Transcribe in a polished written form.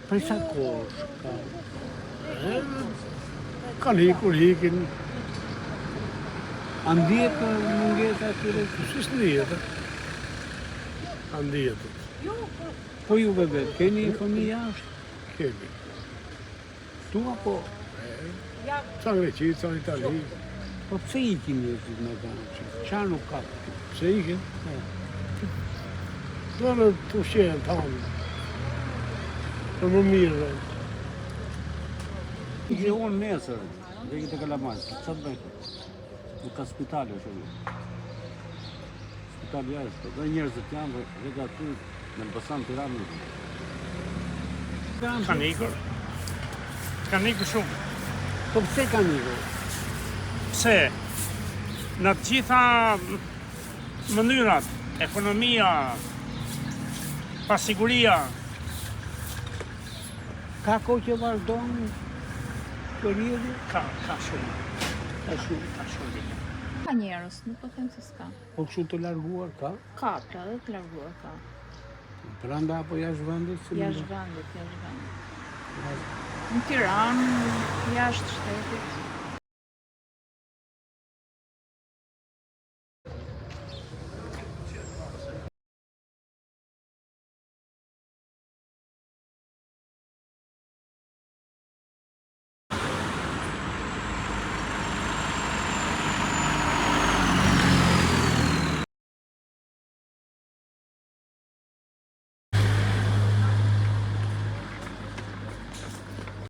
Prej sa kohësh ka? Kanë ikur, ikin. A ndihet mungesa atyre? Si s'ndihet? A ndihet? Po juve vetë, keni fëmijë jashtë? Kemi. Tu apo? Ca Greqi, ca Itali. Po pse ikin njerëzit me kanë? Qa nuk ka? Pse ikin? Do në të ushqenë tanë. Të më mirë. Që unë nesër, dhe këtë Kalamajs, që të bëjtë? Nuk ka spitali është edhe. Spitali jashtë, dhe njerëzit janë dhe aty në Elbasan Tiranë. Kanë ikur. Kanë ikur shumë. Po pse kanë ikur? Pse? Në të gjitha mënyrat, ekonomia, pasiguria. Ka kohë që vazhdojnë periodi? Ka shumë. Ka shumë. Ka njerëz, nuk po them se s'ka. Po kështu të larguar ka? Ka, pra dhe të larguar ka. Branda apo jashtë vendit? Jashtë vendit. Në Tiranë, jashtë shtetit.